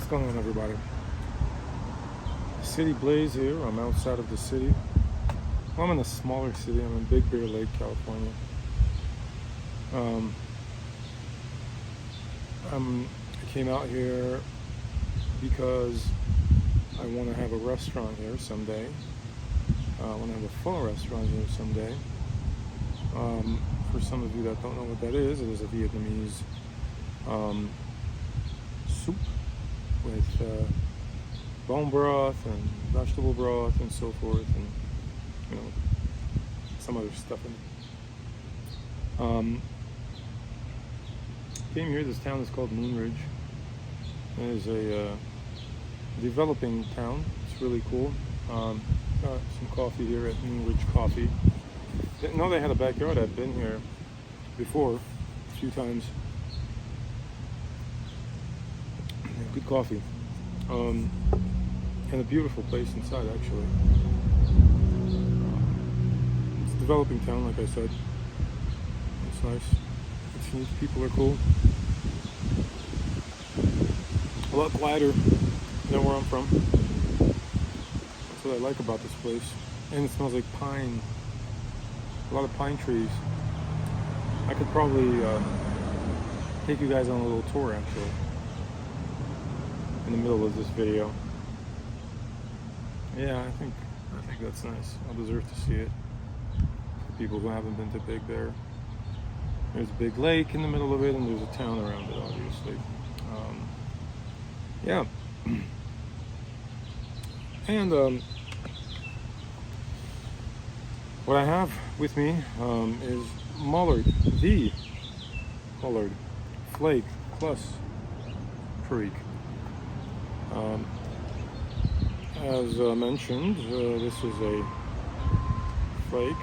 What's going on, everybody? City Blaze here. I'm outside of the city. Well, I'm in a smaller city. I'm in Big Bear Lake, California. I came out here because I want to have a restaurant here someday. I want to have a full restaurant here someday. For some of you that don't know what that is, it is a Vietnamese soup with bone broth and vegetable broth and so forth, and some other stuff in it. Came here. This town is called Moonridge. It is a developing town. It's really cool. Got some coffee here at Moonridge Coffee. Didn't know they had a backyard. I've been here before a few times. Good coffee. And a beautiful place inside, actually. It's a developing town, like I said. It's nice. It's neat. People are cool. A lot quieter than where I'm from. That's what I like about this place. And it smells like pine. A lot of pine trees. I could probably take you guys on a little tour, actually, in the middle of this video. Yeah, I think that's nice. I'll deserve to see it. For people who haven't been to Big Bear, there's a big lake in the middle of it, and there's a town around it, obviously. Yeah. And what I have with me is Mullard Flake Plus Perique. As mentioned, this is a flake.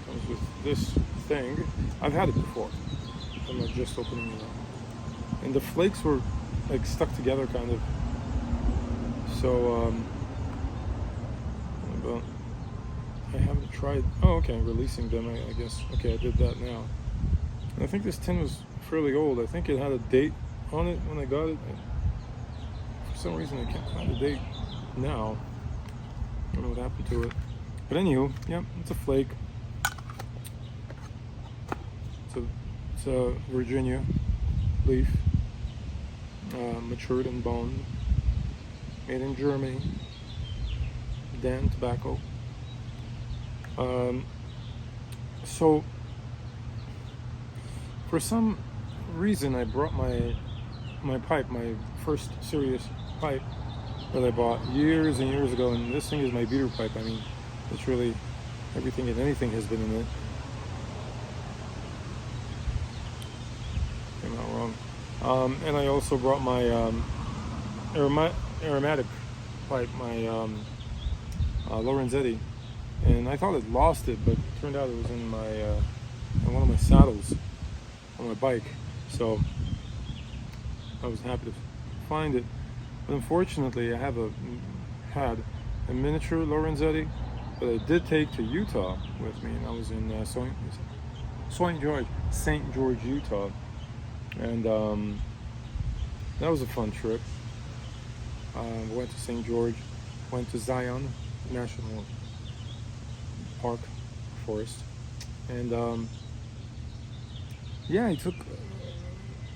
Comes with this thing. I've had it before. I'm not just opening it up. And the flakes were like stuck together, kind of. So, but I haven't tried. Oh, okay, releasing them. I guess. Okay, I did that now. And I think this tin was fairly old. I think it had a date on it when I got it. For some reason, I can't find a date now. I don't know what happened to it. But anywho, yeah, it's a flake. It's a Virginia leaf, matured and boned, made in Germany, Dan tobacco. So for some reason, I brought my pipe, my first serious pipe that I bought years and years ago, and this thing is my beater pipe. I mean, it's really everything and anything has been in it. Came out wrong. And I also brought my aromatic pipe, my Lorenzetti, and I thought I'd lost it, but it turned out it was in my in one of my saddles on my bike. So I was happy to find it. But unfortunately, I had a miniature Lorenzetti that I did take to Utah with me, and I was in St. George, Utah, and that was a fun trip. Went to St. George, went to Zion National Park, Forest, and yeah, I took.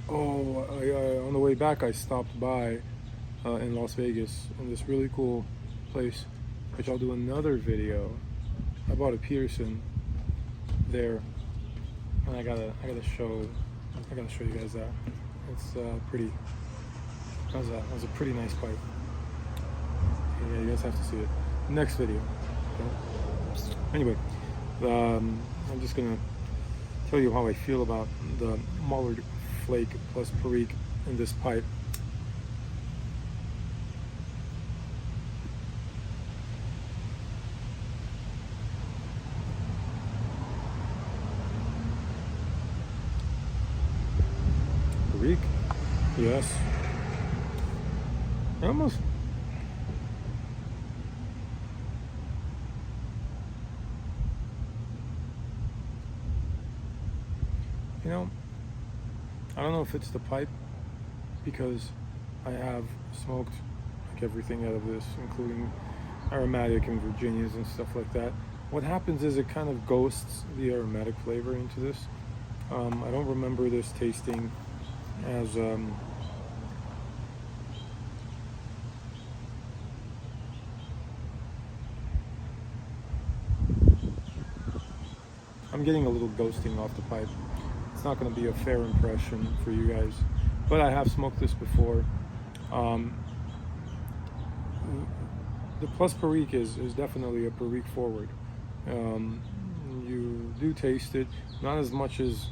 On the way back, I stopped by in Las Vegas in this really cool place, which I'll do another video. I bought a Peterson there, and I gotta show you guys that. It's pretty. That was a pretty nice pipe. Yeah, you guys have to see it. Next video. Okay? Anyway, I'm just gonna tell you how I feel about the Mallard Flake Plus Perique in this pipe. Perique? Yes. Almost. I don't know if it's the pipe because I have smoked like everything out of this, including aromatic and Virginias and stuff like that. What happens is it kind of ghosts the aromatic flavor into this. I don't remember this tasting as I'm getting a little ghosting off the pipe. It's not going to be a fair impression for you guys, but I have smoked this before. The Plus Perique is definitely a Perique forward. You do taste it, not as much as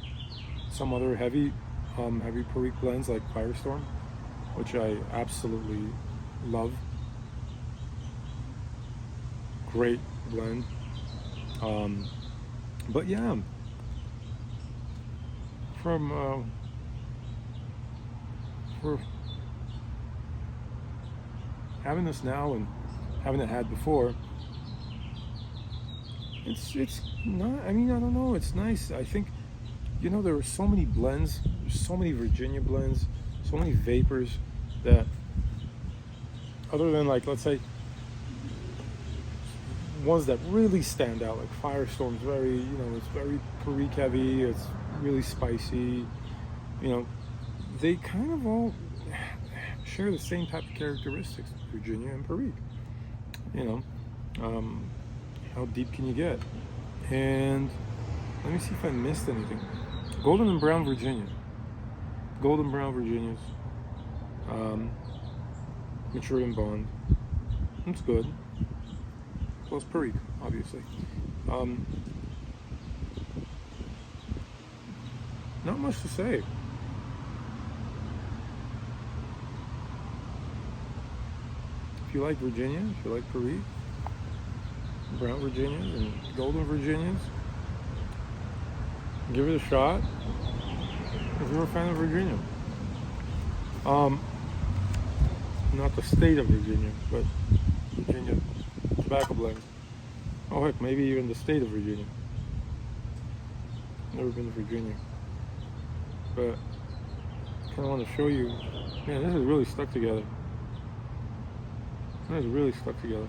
some other heavy Perique blends like Firestorm, which I absolutely love. Great blend. But yeah, for having this now and having it had before, it's not, I mean, I don't know, it's nice. I think, you know, there are so many blends, there's so many Virginia blends, so many vapors that, other than like, let's say, ones that really stand out, like Firestorm's very, you know, it's very Perique heavy, it's really spicy, you know, they kind of all share the same type of characteristics, Virginia and Perique, you know. How deep can you get? And let me see if I missed anything. Golden and brown Virginia. Golden brown Virginias. Matured and bond. That's good. Plus Perique, obviously. Not much to say. If you like Virginia, if you like Perique, brown Virginias and golden Virginias, give it a shot if you're a fan of Virginia. Not the state of Virginia, but Virginia tobacco blend. Oh heck, maybe even the state of Virginia. Never been to Virginia, but kind of want to show you. Man, this is really stuck together. This is really stuck together.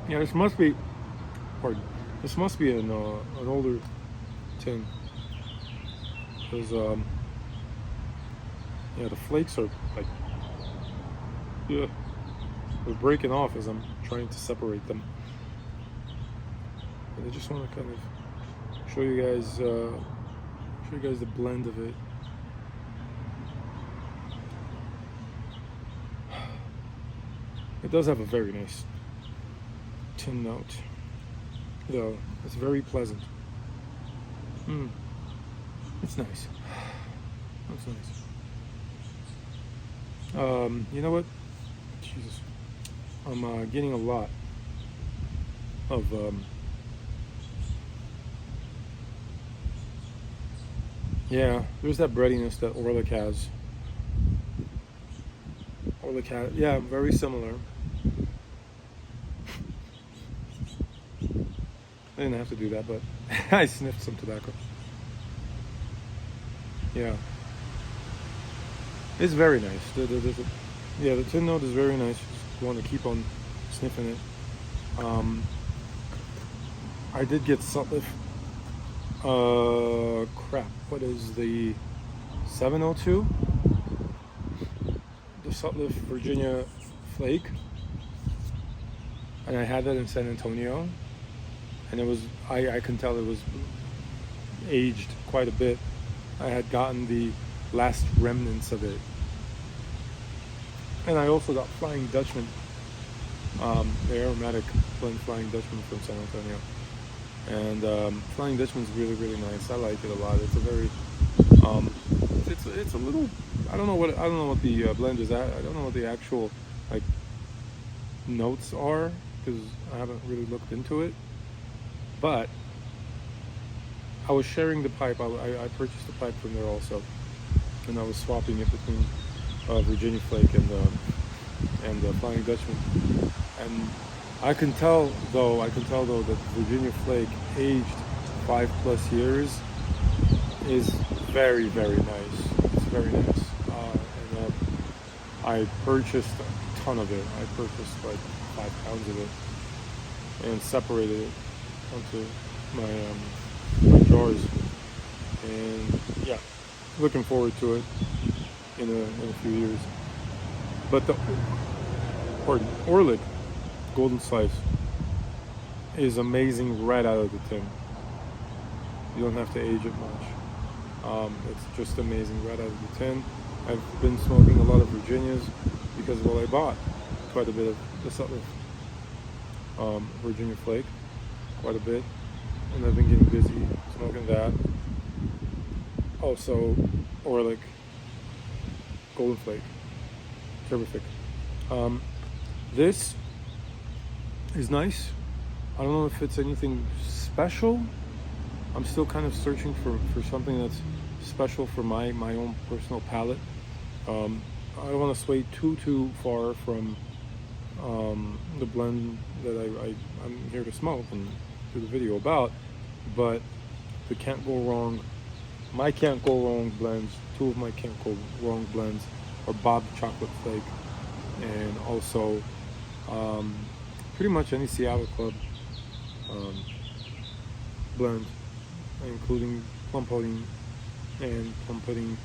Yeah, this must be. Pardon. This must be an older tin, because yeah, the flakes are like, yeah, they're breaking off as I'm trying to separate them. But I just want to kind of show you guys the blend of it. It does have a very nice tin note, though. It's very pleasant. It's nice. That's nice. You know what? Jesus, I'm getting a lot of yeah. There's that breadiness that Orlick has. Orlick has, yeah, very similar. I didn't have to do that, but I sniffed some tobacco. Yeah, it's very nice. Yeah, the tin note is very nice. Just want to keep on sniffing it. I did get Sutliff. Crap. What is the 702? The Sutliff Virginia Flake, and I had that in San Antonio. And it was, I can tell it was aged quite a bit. I had gotten the last remnants of it. And I also got Flying Dutchman, the aromatic blend Flying Dutchman from San Antonio. And Flying Dutchman's really, really nice. I like it a lot. It's a very, it's a little, I don't know what the blend is. I don't know what the actual like notes are, because I haven't really looked into it. But I was sharing the pipe. I purchased the pipe from there also, and I was swapping it between Virginia Flake and Flying Dutchman. And I can tell though that Virginia Flake aged 5+ years is very, very nice. It's very nice. I purchased a ton of it. I purchased like 5 pounds of it and separated it onto my jars. And yeah, looking forward to it in a few years. But the Orlik Golden Slice is amazing right out of the tin. You don't have to age it much. It's just amazing right out of the tin. I've been smoking a lot of Virginias because, well, I bought quite a bit of this other Virginia Flake, quite a bit, and I've been getting busy smoking that. Also, Orlik Golden Flake, terrific. This is nice. I don't know if it's anything special. I'm still kind of searching for something that's special for my own personal palate. I don't want to sway too far from the blend that I'm here to smoke and do the video about, but the can't go wrong blends, two of my can't go wrong blends are Bob Chocolate Flake and also pretty much any Seattle Club blend, including plum pudding and plum pudding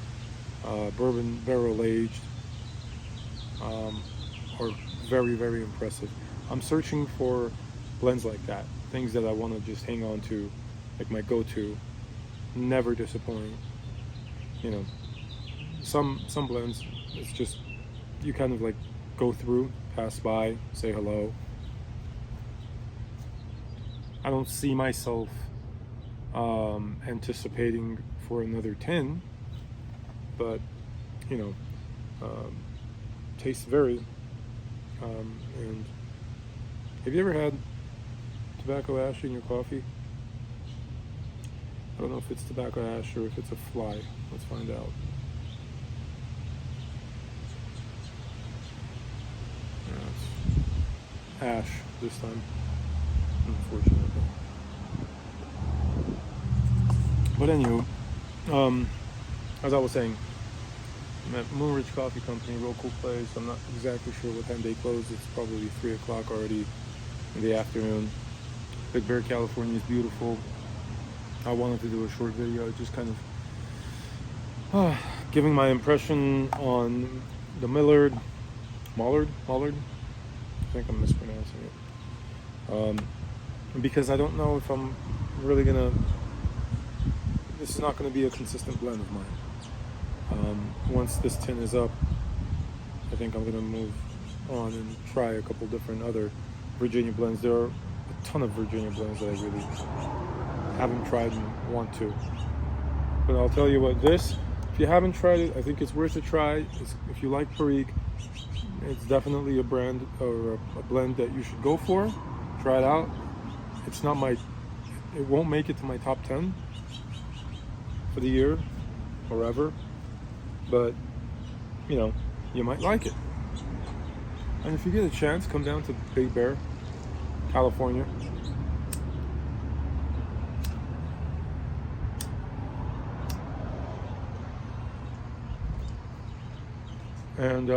bourbon barrel aged, are very impressive. I'm searching for blends like that, things that I want to just hang on to, like my go-to, never disappointing. You know, some blends, it's just you kind of like go through, pass by, say hello. I don't see myself anticipating for another 10, but you know, tastes vary. And have you ever had tobacco ash in your coffee? I don't know if it's tobacco ash or if it's a fly. Let's find out. Yeah, it's ash this time, unfortunately. But anywho, as I was saying, I'm at Moonridge Coffee Company, real cool place. I'm not exactly sure what time they close. It's probably 3 o'clock already in the afternoon. Big Bear, California is beautiful. I wanted to do a short video, just kind of giving my impression on the Mallard, I think I'm mispronouncing it. Because I don't know if I'm really gonna, this is not gonna be a consistent blend of mine. Once this tin is up, I think I'm gonna move on and try a couple different other Virginia blends. There are a ton of Virginia blends that I really haven't tried and want to. But I'll tell you what, this, if you haven't tried it, I think it's worth a try. If you like Perique, it's definitely a brand or a blend that you should go for. Try it out. It's not my, it won't make it to my top 10 for the year or ever, but you know, you might like it. And if you get a chance, come down to Big Bear, California. And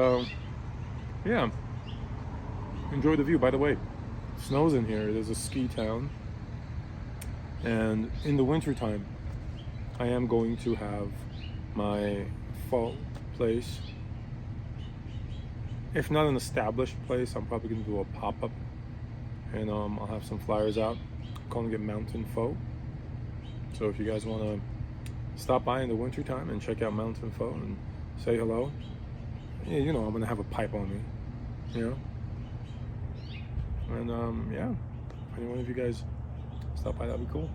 yeah, enjoy the view. By the way, it snows in here. It is a ski town, and in the winter time I am going to have my fall place. If not an established place, I'm probably going to do a pop-up, and I'll have some flyers out. I'm calling it Mountain Pho. So if you guys want to stop by in the winter time and check out Mountain Pho and say hello, yeah, you know, I'm going to have a pipe on me, you know. And yeah, if any one of you guys stop by, that'd be cool.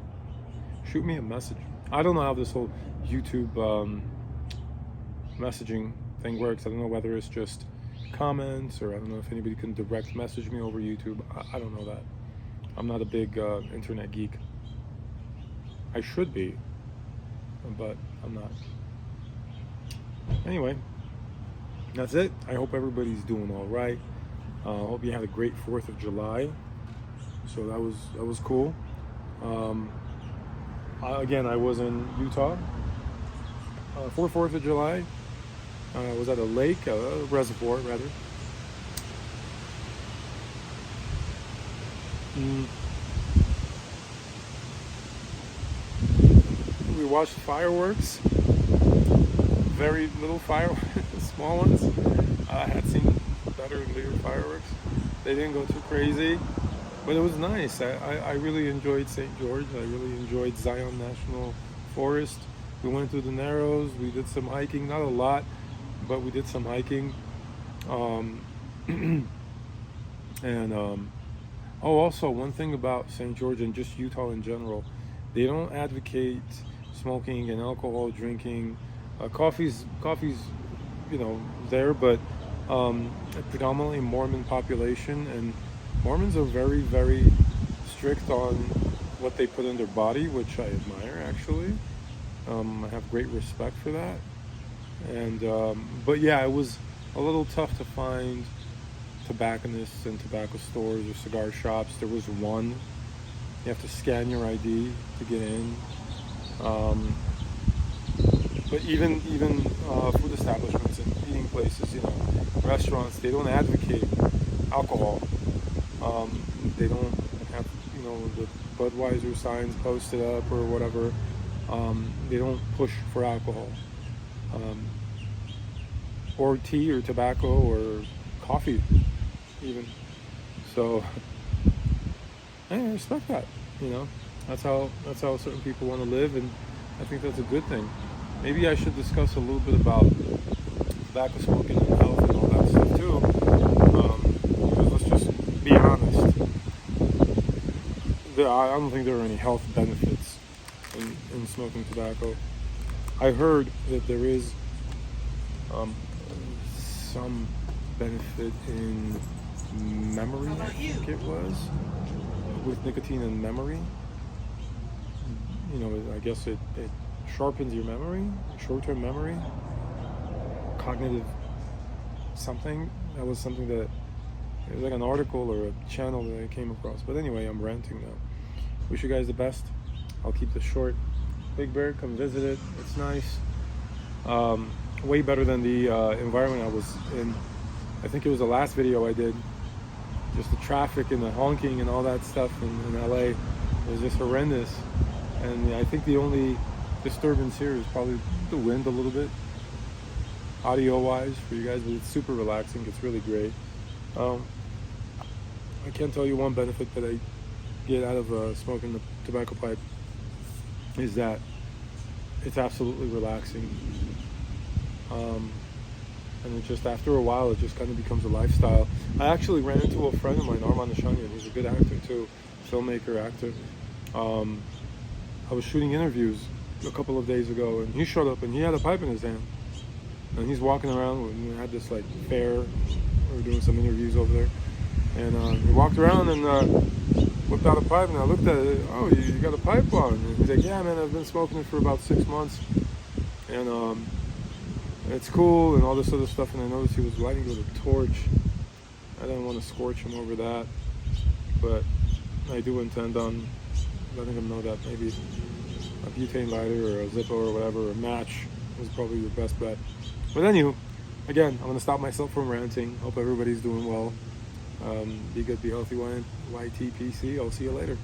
Shoot me a message. I don't know how this whole YouTube messaging thing works. I don't know whether it's just comments, or I don't know if anybody can direct message me over YouTube. I don't know that. I'm not a big internet geek. I should be, but I'm not. Anyway, that's it. I hope everybody's doing all right. Hope you had a great 4th of July. So that was cool. Again, I was in Utah for 4th of July, was at a lake, a reservoir rather. We watched fireworks, very little fireworks, small ones. I had seen better and bigger fireworks. They didn't go too crazy, but it was nice. I really enjoyed St. George. I really enjoyed Zion National Forest. We went through the Narrows. We did some hiking, not a lot, but we did some hiking. Oh, also one thing about St. George and just Utah in general, they don't advocate smoking and alcohol drinking. Coffee's, you know, there, but a predominantly Mormon population, and Mormons are very, very strict on what they put in their body, which I admire actually. I have great respect for that. And but yeah, it was a little tough to find tobacconists and tobacco stores or cigar shops. There was one. You have to scan your ID to get in. But even food establishments and eating places, you know, restaurants, they don't advocate alcohol. They don't have, you know, the Budweiser signs posted up or whatever. They don't push for alcohol, or tea or tobacco or coffee even. So I respect that, you know. That's how certain people want to live, and I think that's a good thing. Maybe I should discuss a little bit about tobacco smoking and health and all that stuff too. Because let's just be honest, I don't think there are any health benefits in smoking tobacco. I heard that there is some benefit in memory, I think it was, with nicotine and memory. You know, I guess it sharpens your memory, short-term memory, cognitive something. That was something that, it was like an article or a channel that I came across. But anyway, I'm ranting now. Wish you guys the best. I'll keep this short. Big Bear, come visit it. It's nice. Way better than the environment I was in. I think it was the last video I did. Just the traffic and the honking and all that stuff in LA was just horrendous. And I think the only disturbance here is probably the wind a little bit, audio-wise for you guys, but it's super relaxing. It's really great. I can't tell you one benefit that I get out of smoking the tobacco pipe is that it's absolutely relaxing. And it just, after a while, it just kind of becomes a lifestyle. I actually ran into a friend of mine, Armand Nishanian. He's a good actor too, filmmaker, actor. I was shooting interviews a couple of days ago, and he showed up and he had a pipe in his hand. And he's walking around, and we had this like fair, we were doing some interviews over there. And he walked around and whipped out a pipe, and I looked at it. Oh, you got a pipe on? And he's like, yeah, man, I've been smoking it for about 6 months, and it's cool and all this other stuff. And I noticed he was lighting with a torch. I didn't want to scorch him over that, but I do intend on letting him know that maybe a butane lighter or a Zippo or whatever, a match is probably your best bet. But anywho, again, I'm going to stop myself from ranting. Hope everybody's doing well. Be good, be healthy, YTPC. I'll see you later.